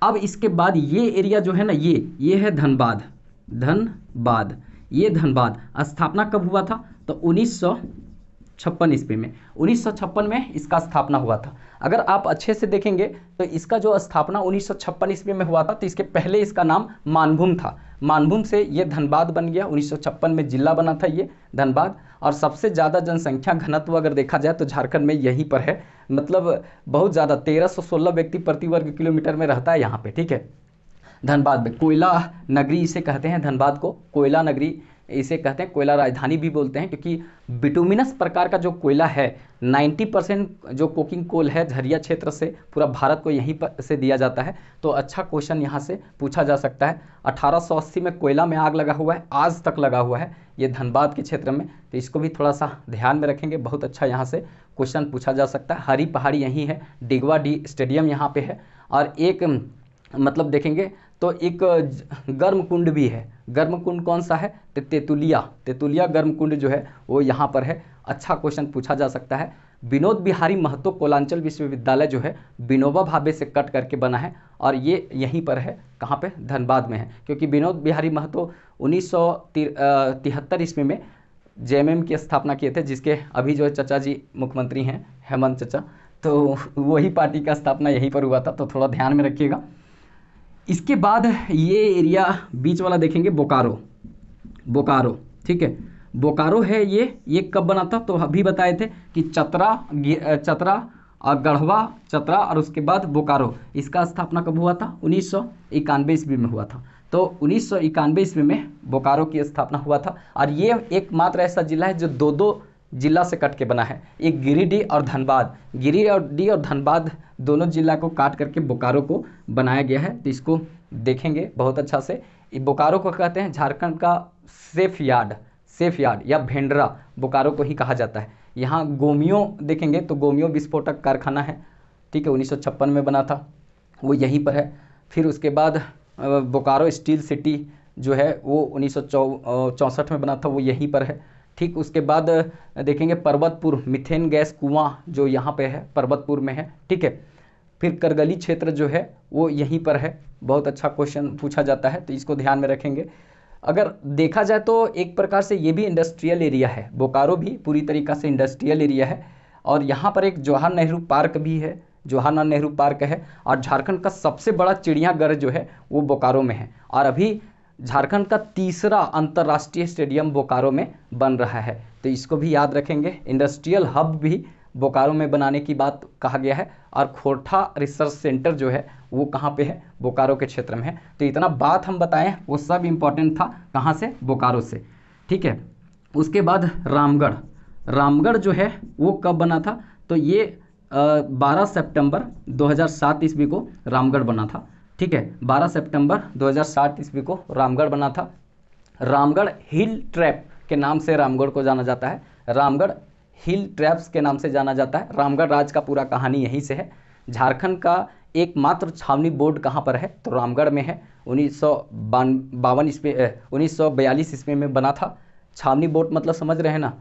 अब इसके बाद ये एरिया जो है ना, ये है धनबाद। धनबाद, ये धनबाद स्थापना कब हुआ था? तो 1956 ईस्वी में। 1956 में इसका स्थापना हुआ था। अगर आप अच्छे से देखेंगे तो इसका जो स्थापना 1956 ईस्वी में हुआ था, तो इसके पहले इसका नाम मानभूम था। मानभूम से ये धनबाद बन गया। 1956 में जिला बना था ये धनबाद। और सबसे ज़्यादा जनसंख्या घनत्व अगर देखा जाए तो झारखंड में यहीं पर है, मतलब बहुत ज़्यादा, 1316 व्यक्ति प्रति वर्ग किलोमीटर में रहता है यहाँ पे, ठीक है। धनबाद में कोयला नगरी इसे कहते हैं, धनबाद को कोयला नगरी इसे कहते हैं, कोयला राजधानी भी बोलते हैं, क्योंकि बिटुमिनस प्रकार का जो कोयला है 90% जो कोकिंग कोल है झरिया क्षेत्र से पूरा भारत को यहीं पर से दिया जाता है। तो अच्छा क्वेश्चन यहाँ से पूछा जा सकता है। 1880 में कोयला में आग लगा हुआ है, आज तक लगा हुआ है ये धनबाद के क्षेत्र में, तो इसको भी थोड़ा सा ध्यान में रखेंगे। बहुत अच्छा यहाँ से क्वेश्चन पूछा जा सकता है। हरी पहाड़ी यहीं है, डिगवा डी स्टेडियम यहाँ पे है, और एक मतलब देखेंगे तो एक गर्म कुंड भी है। गर्म कुंड कौन सा है? तेतुलिया गर्म कुंड जो है वो यहाँ पर है। अच्छा क्वेश्चन पूछा जा सकता है। विनोद बिहारी महतो कोलांचल विश्वविद्यालय जो है विनोबा भावे से कट करके बना है, और ये यहीं पर है, कहाँ पे? धनबाद में है, क्योंकि विनोद बिहारी महतो 1973 ईस्वी में जेएमएम की स्थापना किए थे, जिसके अभी जो है चचा जी मुख्यमंत्री हैं, हेमंत चचा, तो वही पार्टी का स्थापना यहीं पर हुआ था, तो थोड़ा ध्यान में रखिएगा। इसके बाद ये एरिया बीच वाला देखेंगे, बोकारो, ठीक है। बोकारो है ये कब बना था? तो अभी बताए थे कि चतरा और गढ़वा, चतरा और उसके बाद बोकारो, इसका स्थापना कब हुआ था? 1991 ईस्वी में हुआ था। तो 1991 ईस्वी में बोकारो की स्थापना हुआ था। और ये एकमात्र ऐसा जिला है जो दो जिला से कट के बना है, एक गिरिडीह और धनबाद। गिरिडीह और धनबाद दोनों जिला को काट करके बोकारो को बनाया गया है, तो इसको देखेंगे बहुत अच्छा से। बोकारो को कहते हैं झारखंड का सेफ यार्ड या भेंडरा, बोकारो को ही कहा जाता है। यहाँ गोमियो देखेंगे तो गोमियो विस्फोटक कारखाना है, ठीक है, 1956 में बना था, वो यहीं पर है। फिर उसके बाद बोकारो स्टील सिटी जो है वो 1964 में बना था, वो यहीं पर है। ठीक, उसके बाद देखेंगे पर्वतपुर मिथेन गैस कुआं जो यहाँ पे है, पर्वतपुर में है, ठीक है। फिर करगली क्षेत्र जो है वो यहीं पर है। बहुत अच्छा क्वेश्चन पूछा जाता है, तो इसको ध्यान में रखेंगे। अगर देखा जाए तो एक प्रकार से ये भी इंडस्ट्रियल एरिया है, बोकारो भी पूरी तरीक़ा से इंडस्ट्रियल एरिया है। और यहाँ पर एक जवाहर नेहरू पार्क भी है, जवाहरलाल नेहरू पार्क है। और झारखंड का सबसे बड़ा चिड़ियाघर जो है वो बोकारो में है। और अभी झारखंड का तीसरा अंतर्राष्ट्रीय स्टेडियम बोकारो में बन रहा है, तो इसको भी याद रखेंगे। इंडस्ट्रियल हब भी बोकारो में बनाने की बात कहा गया है। और खोरठा रिसर्च सेंटर जो है वो कहाँ पे है? बोकारो के क्षेत्र में है। तो इतना बात हम बताएं वो सब इम्पोर्टेंट था, कहाँ से? बोकारो से, ठीक है। उसके बाद रामगढ़ जो है वो कब बना था? तो ये 12 सितंबर 2007 ईस्वी को रामगढ़ बना था, ठीक है। 12 सितंबर 2007 ईस्वी को रामगढ़ बना था। रामगढ़ हिल ट्रैप के नाम से रामगढ़ को जाना जाता है, रामगढ़ हिल ट्रैप्स के नाम से जाना जाता है। रामगढ़ राज का पूरा कहानी यहीं से है। झारखंड का एकमात्र छावनी बोर्ड कहाँ पर है? तो रामगढ़ में है। 1942 ईस्वी में बना था। छावनी बोर्ड मतलब समझ रहे हैं ना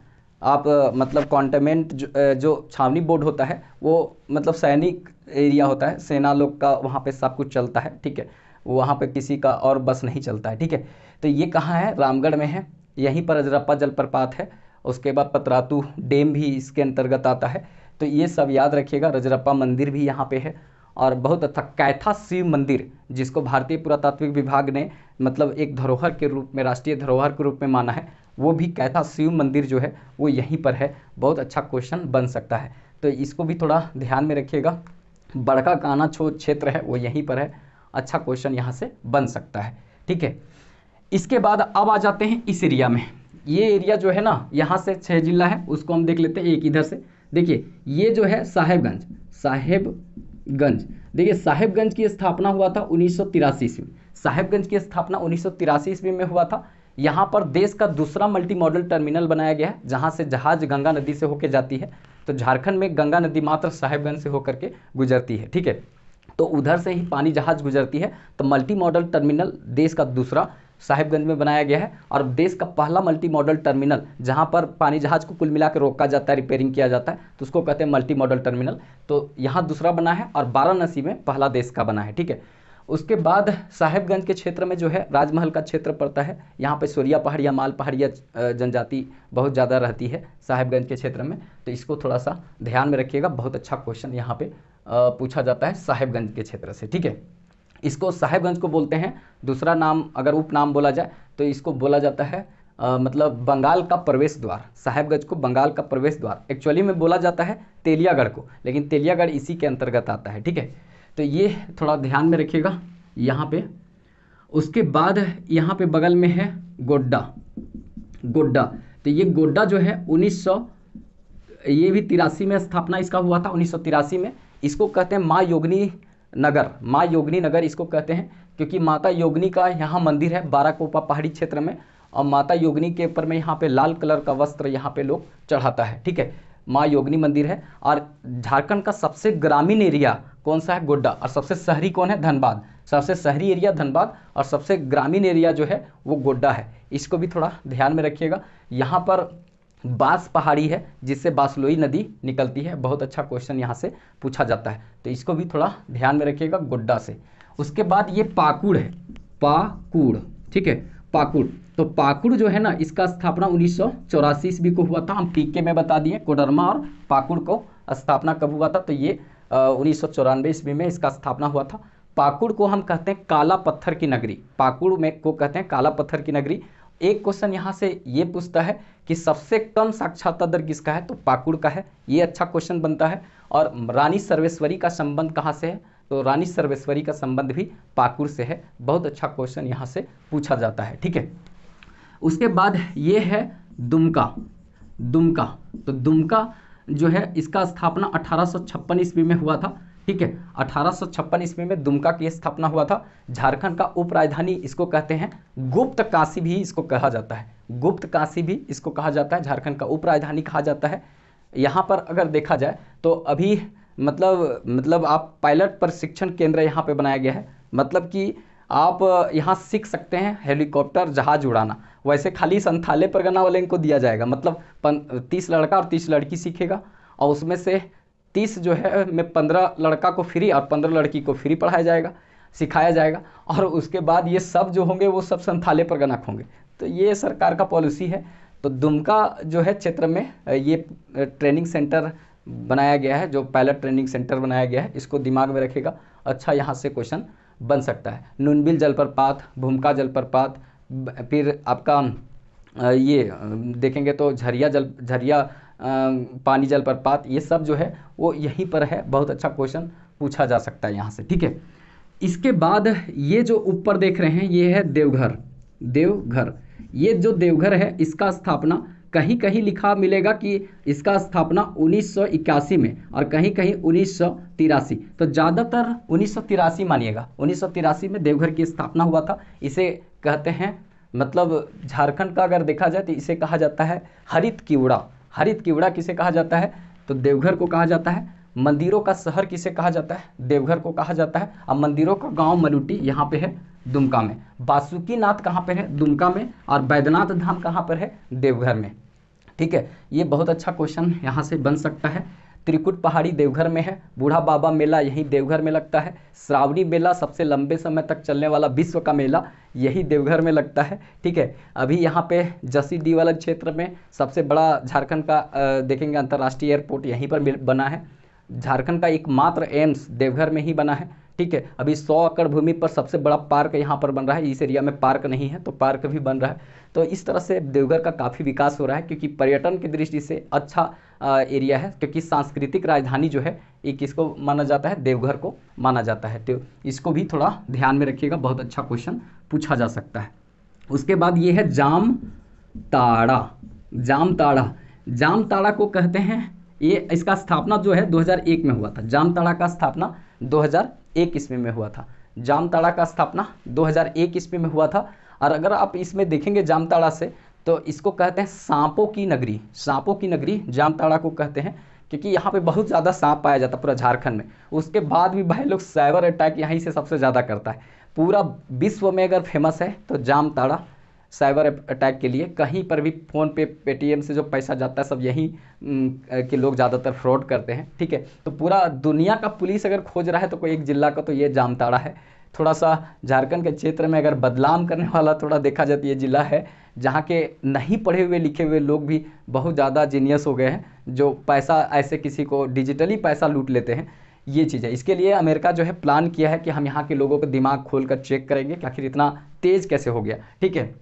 आप, मतलब कॉन्टेनमेंट जो छावनी बोर्ड होता है वो मतलब सैनिक एरिया होता है, सेना लोग का वहाँ पे सब कुछ चलता है, ठीक है। वहाँ पे किसी का और बस नहीं चलता है, ठीक है। तो ये कहाँ है? रामगढ़ में है। यहीं पर रजरप्पा जलप्रपात है। उसके बाद पतरातू डैम भी इसके अंतर्गत आता है। तो ये सब याद रखिएगा। रजरप्पा मंदिर भी यहाँ पे है। और बहुत अच्छा कैथा शिव मंदिर, जिसको भारतीय पुरातात्विक विभाग ने मतलब एक धरोहर के रूप में, राष्ट्रीय धरोहर के रूप में माना है, वो भी कैथा शिव मंदिर जो है वो यहीं पर है। बहुत अच्छा क्वेश्चन बन सकता है, तो इसको भी थोड़ा ध्यान में रखिएगा। बड़का काना क्षेत्र है वो यहीं पर है, अच्छा क्वेश्चन यहाँ से बन सकता है। ठीक है, इसके बाद अब आ जाते हैं इस एरिया में। ये एरिया जो है ना, यहाँ से 6 जिला है, उसको हम देख लेते हैं एक इधर से। देखिए ये जो है साहेबगंज, साहेबगंज, देखिए साहेबगंज की स्थापना हुआ था 1983 ईस्वी में। साहेबगंज की स्थापना 1983 ईस्वी में हुआ था। यहाँ पर देश का दूसरा मल्टी मॉडल टर्मिनल बनाया गया है, जहाँ से जहाज गंगा नदी से होकर जाती है। तो झारखंड में गंगा नदी मात्र साहेबगंज से होकर के गुजरती है। ठीक है, तो उधर से ही पानी जहाज गुजरती है। तो मल्टी मॉडल टर्मिनल देश का दूसरा साहिबगंज में बनाया गया है, और देश का पहला मल्टी मॉडल टर्मिनल जहां पर पानी जहाज को कुल मिलाकर रोका जाता है, रिपेयरिंग किया जाता है, तो उसको कहते हैं मल्टी मॉडल टर्मिनल। तो यहाँ दूसरा बना है और वाराणसी में पहला देश का बना है। ठीक है, उसके बाद साहिबगंज के क्षेत्र में जो है राजमहल का क्षेत्र पड़ता है। यहाँ पे सोरिया पहाड़िया, माल पहाड़िया जनजाति बहुत ज़्यादा रहती है साहिबगंज के क्षेत्र में, तो इसको थोड़ा सा ध्यान में रखिएगा। बहुत अच्छा क्वेश्चन यहाँ पे पूछा जाता है साहिबगंज के क्षेत्र से। ठीक है, इसको साहिबगंज को बोलते हैं, दूसरा नाम अगर उपनाम बोला जाए तो इसको बोला जाता है मतलब बंगाल का प्रवेश द्वार। साहिबगंज को बंगाल का प्रवेश द्वार एक्चुअली में बोला जाता है तेलियागढ़ को, लेकिन तेलियागढ़ इसी के अंतर्गत आता है। ठीक है, तो ये थोड़ा ध्यान में रखिएगा यहाँ पे। उसके बाद यहाँ पे बगल में है गोड्डा, गोड्डा। तो ये गोड्डा जो है 1983 में स्थापना इसका हुआ था, 1983 में। इसको कहते हैं माँ योगिनी नगर, माँ योगिनी नगर इसको कहते हैं, क्योंकि माता योगिनी का यहाँ मंदिर है बाराकोपा पहाड़ी क्षेत्र में, और माता योगिनी के ऊपर में यहाँ पे लाल कलर का वस्त्र यहाँ पे लोग चढ़ाता है। ठीक है, माँ योगिनी मंदिर है। और झारखंड का सबसे ग्रामीण एरिया कौन सा है? गोड्डा। और सबसे शहरी कौन है? धनबाद। सबसे शहरी एरिया धनबाद और सबसे ग्रामीण एरिया जो है वो गोड्डा है। इसको भी थोड़ा ध्यान में रखिएगा। यहाँ पर बांस पहाड़ी है जिससे बासलोई नदी निकलती है। बहुत अच्छा क्वेश्चन यहाँ से पूछा जाता है, तो इसको भी थोड़ा ध्यान में रखिएगा गोड्डा से। उसके बाद ये पाकुड़ है, पाकुड़। ठीक है, पाकुड़। तो पाकुड़ जो है ना, इसका स्थापना 1984 ईस्वी को हुआ था। हम पीके में बता दिए कोडरमा और पाकुड़ को स्थापना कब हुआ था, तो ये 1994 ईस्वी में इसका स्थापना हुआ था। पाकुड़ को हम कहते हैं काला पत्थर की नगरी, पाकुड़ में को कहते हैं काला पत्थर की नगरी। एक क्वेश्चन यहाँ से ये पूछता है कि सबसे कम साक्षरता दर किसका है, तो पाकुड़ का है। ये अच्छा क्वेश्चन बनता है। और रानी सर्वेश्वरी का संबंध कहाँ से है, तो रानी सर्वेश्वरी का संबंध भी पाकुड़ से है। बहुत अच्छा क्वेश्चन यहाँ से पूछा जाता है। ठीक है, उसके बाद ये है दुमका, दुमका। तो दुमका जो है इसका स्थापना 1856 ईस्वी में हुआ था। ठीक है, 1856 ईस्वी में दुमका की स्थापना हुआ था। झारखंड का उप राजधानी इसको कहते हैं, गुप्त काशी भी इसको कहा जाता है, गुप्त काशी भी इसको कहा जाता है, झारखंड का उप राजधानी कहा जाता है। यहाँ पर अगर देखा जाए तो अभी मतलब आप पायलट प्रशिक्षण केंद्र यहाँ पे बनाया गया है। मतलब कि आप यहाँ सीख सकते हैं हेलीकॉप्टर जहाज उड़ाना। वैसे खाली संथाले परगना वाले को दिया जाएगा, मतलब 30 लड़का और 30 लड़की सीखेगा, और उसमें से 30 जो है में 15 लड़का को फ्री और 15 लड़की को फ्री पढ़ाया जाएगा, सिखाया जाएगा। और उसके बाद ये सब जो होंगे वो सब संथाले परगना होंगे। तो ये सरकार का पॉलिसी है। तो दुमका जो है क्षेत्र में ये ट्रेनिंग सेंटर बनाया गया है, जो पायलट ट्रेनिंग सेंटर बनाया गया है, इसको दिमाग में रखेगा। अच्छा यहाँ से क्वेश्चन बन सकता है। नुनबिल जलप्रपात, भूमका जलप्रपात, फिर आपका ये देखेंगे तो झरिया पानी जलप्रपात, ये सब जो है वो यहीं पर है। बहुत अच्छा क्वेश्चन पूछा जा सकता है यहाँ से। ठीक है, इसके बाद ये जो ऊपर देख रहे हैं ये है देवघर, देवघर। ये जो देवघर है इसका स्थापना कहीं कहीं लिखा मिलेगा कि इसका स्थापना 1981 में और कहीं कहीं 1983। तो ज़्यादातर 1983 मानिएगा, 1983 में देवघर की स्थापना हुआ था। इसे कहते हैं, मतलब झारखंड का अगर देखा जाए तो इसे कहा जाता है हरित कीवड़ा। हरित कीवड़ा किसे कहा जाता है, तो देवघर को कहा जाता है। मंदिरों का शहर किसे कहा जाता है, देवघर को कहा जाता है। अब मंदिरों का गांव मलुटी यहाँ पे है दुमका में, बासुकीनाथ कहाँ पर है, दुमका में, और बैद्यनाथ धाम कहाँ पर है, देवघर में। ठीक है, ये बहुत अच्छा क्वेश्चन यहाँ से बन सकता है। त्रिकुट पहाड़ी देवघर में है, बूढ़ा बाबा मेला यही देवघर में लगता है। श्रावणी मेला सबसे लंबे समय तक चलने वाला विश्व का मेला यही देवघर में लगता है। ठीक है, अभी यहाँ पे जसीडीह वाला क्षेत्र में सबसे बड़ा झारखंड का देखेंगे अंतर्राष्ट्रीय एयरपोर्ट यहीं पर बना है। झारखंड का एकमात्र एम्स देवघर में ही बना है, ठीक है। अभी 100 एकड़ भूमि पर सबसे बड़ा पार्क यहाँ पर बन रहा है, इस एरिया में पार्क नहीं है तो पार्क भी बन रहा है। तो इस तरह से देवघर का काफ़ी विकास हो रहा है, क्योंकि पर्यटन की दृष्टि से अच्छा एरिया है, क्योंकि सांस्कृतिक राजधानी जो है ये किसको माना जाता है, देवघर को माना जाता है। तो इसको भी थोड़ा ध्यान में रखिएगा, बहुत अच्छा क्वेश्चन पूछा जा सकता है। उसके बाद ये है जामताड़ा। जामताड़ा, जामताड़ा को कहते हैं, ये इसका स्थापना जो है 2001 में हुआ था। जामताड़ा का स्थापना 2001 ईस्वी में हुआ था। जामताड़ा का स्थापना 2001 ईस्वी में हुआ था। और अगर आप इसमें देखेंगे जामताड़ा से, तो इसको कहते हैं सांपों की नगरी। सांपों की नगरी जामताड़ा को कहते हैं, क्योंकि यहाँ पे बहुत ज़्यादा सांप पाया जाता है पूरा झारखंड में। उसके बाद भी भाई लोग साइबर अटैक यहीं से सबसे ज़्यादा करता है। पूरा विश्व में अगर फेमस है तो जामताड़ा साइबर अटैक के लिए। कहीं पर भी फ़ोन पे, पेटीएम से जो पैसा जाता है सब यहीं के लोग ज़्यादातर फ्रॉड करते हैं, ठीक है। तो पूरा दुनिया का पुलिस अगर खोज रहा है तो कोई एक जिला का तो ये जामताड़ा है। थोड़ा सा झारखंड के क्षेत्र में अगर बदनाम करने वाला थोड़ा देखा जाए तो ये जिला है, जहाँ के नहीं पढ़े हुए लिखे हुए लोग भी बहुत ज़्यादा जीनियस हो गए हैं, जो पैसा ऐसे किसी को डिजिटली पैसा लूट लेते हैं। ये चीज़ है। इसके लिए अमेरिका जो है प्लान किया है कि हम यहाँ के लोगों को दिमाग खोल कर चेक करेंगे कि आखिर इतना तेज़ कैसे हो गया, ठीक है।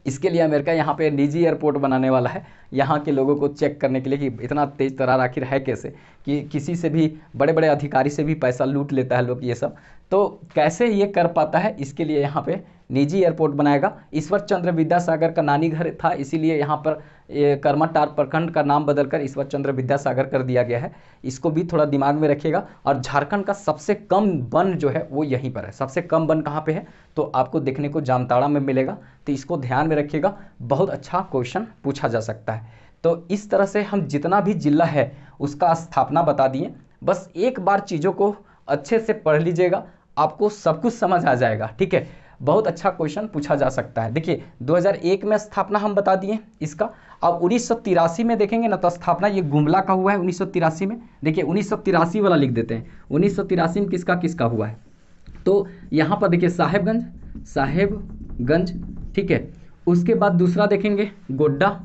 इसके लिए अमेरिका यहाँ पे निजी एयरपोर्ट बनाने वाला है, यहाँ के लोगों को चेक करने के लिए कि इतना तेज़ तर्रार आखिर है कैसे, कि किसी से भी, बड़े बड़े अधिकारी से भी पैसा लूट लेता है लोग, ये सब तो कैसे ये कर पाता है। इसके लिए यहाँ पे निजी एयरपोर्ट बनाएगा। ईश्वर चंद्र विद्यासागर का नानी घर था, इसीलिए यहाँ पर करमाटार प्रखंड का नाम बदलकर ईश्वर चंद्र विद्यासागर कर दिया गया है। इसको भी थोड़ा दिमाग में रखिएगा। और झारखंड का सबसे कम वन जो है वो यहीं पर है। सबसे कम वन कहाँ पे है, तो आपको देखने को जामताड़ा में मिलेगा। तो इसको ध्यान में रखिएगा, बहुत अच्छा क्वेश्चन पूछा जा सकता है। तो इस तरह से हम जितना भी जिला है उसका स्थापना बता दिए। बस एक बार चीज़ों को अच्छे से पढ़ लीजिएगा, आपको सब कुछ समझ आ जाएगा, ठीक है। बहुत अच्छा क्वेश्चन पूछा जा सकता है। देखिए 2001 में स्थापना हम बता दिए इसका। अब 1983 में देखेंगे ना, तो स्थापना ये गुमला का हुआ है 1983 में। देखिए 1983 वाला लिख देते हैं, 1983 में किसका किसका हुआ है। तो यहाँ पर देखिए साहेबगंज, साहेबगंज, ठीक है। उसके बाद दूसरा देखेंगे गोड्डा,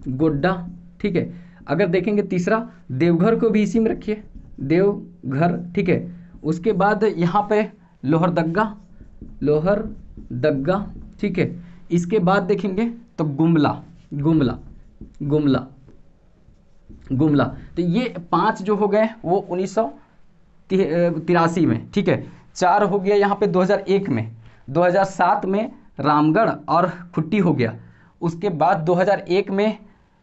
गोड्डा, ठीक है। अगर देखेंगे तीसरा देवघर को भी इसी में रखिए, देवघर, ठीक है। उसके बाद यहाँ पे लोहरदग्गा, लोहरदग्गा, ठीक है। इसके बाद देखेंगे तो गुमला, गुमला, गुमला, गुमला। तो ये 5 जो हो गए वो 1983 में, ठीक है। 4 हो गया यहाँ पे 2001 में, 2007 में रामगढ़ और खुट्टी हो गया। उसके बाद 2001 में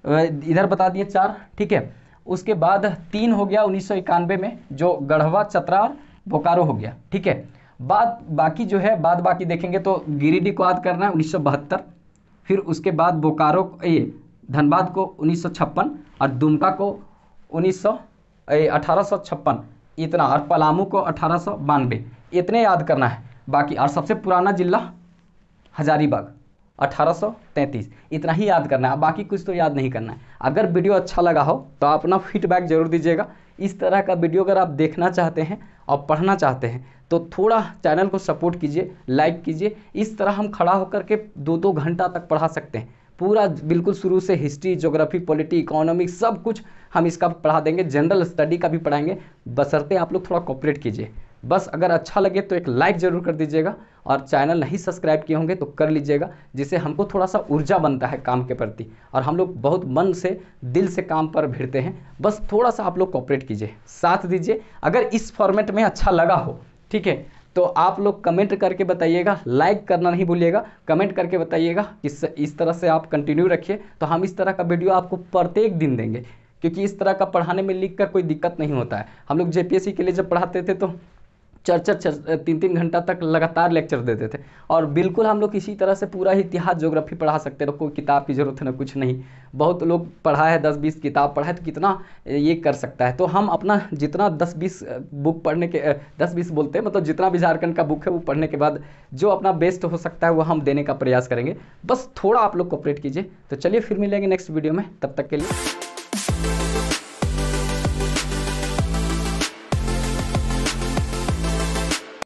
इधर बता दिए 4, ठीक है। उसके बाद 3 हो गया 1991 में, जो गढ़वा, चतरा और बोकारो हो गया, ठीक है। बाकी जो है बाद बाकी देखेंगे तो गिरिडीह को याद करना है 1972, फिर उसके बाद बोकारो, धनबाद को 1956 और दुमका को 1856 इतना, और पलामू को 1892, इतने याद करना है। बाकी और सबसे पुराना जिला हजारीबाग 1833, इतना ही याद करना है, बाकी कुछ तो याद नहीं करना है। अगर वीडियो अच्छा लगा हो तो आप अपना फीडबैक जरूर दीजिएगा। इस तरह का वीडियो अगर आप देखना चाहते हैं और पढ़ना चाहते हैं तो थोड़ा चैनल को सपोर्ट कीजिए, लाइक कीजिए। इस तरह हम खड़ा होकर के 2-2 घंटा तक पढ़ा सकते हैं, पूरा बिल्कुल शुरू से हिस्ट्री, ज्योग्राफी, पॉलिटी, इकोनॉमिक्स सब कुछ हम इसका पढ़ा देंगे। जनरल स्टडी का भी पढ़ाएंगे, बशर्ते आप लोग थोड़ा कोऑपरेट कीजिए। बस अगर अच्छा लगे तो एक लाइक ज़रूर कर दीजिएगा, और चैनल नहीं सब्सक्राइब किए होंगे तो कर लीजिएगा, जिससे हमको थोड़ा सा ऊर्जा बनता है काम के प्रति, और हम लोग बहुत मन से, दिल से काम पर भिड़ते हैं। बस थोड़ा सा आप लोग कोऑपरेट कीजिए, साथ दीजिए। अगर इस फॉर्मेट में अच्छा लगा हो, ठीक है, तो आप लोग कमेंट करके बताइएगा, लाइक करना नहीं भूलिएगा, कमेंट करके बताइएगा कि इस तरह से आप कंटिन्यू रखिए, तो हम इस तरह का वीडियो आपको प्रत्येक दिन देंगे। क्योंकि इस तरह का पढ़ाने में लिख कर कोई दिक्कत नहीं होता है। हम लोग जेपीएससी के लिए जब पढ़ाते थे तो 4-4 घंटा तक लगातार लेक्चर देते थे, और बिल्कुल हम लोग इसी तरह से पूरा इतिहास, ज्योग्राफी पढ़ा सकते थे। कोई किताब की ज़रूरत है ना, कुछ नहीं। बहुत लोग पढ़ा है, 10-20 किताब पढ़ा है तो कितना ये कर सकता है। तो हम अपना जितना 10-20 बुक पढ़ने के 10-20 बोलते हैं, मतलब जितना भी झारखंड का बुक है वो पढ़ने के बाद जो अपना बेस्ट हो सकता है वो हम देने का प्रयास करेंगे। बस थोड़ा आप लोग कोऑपरेट कीजिए। तो चलिए फिर मिलेंगे नेक्स्ट वीडियो में, तब तक के लिए।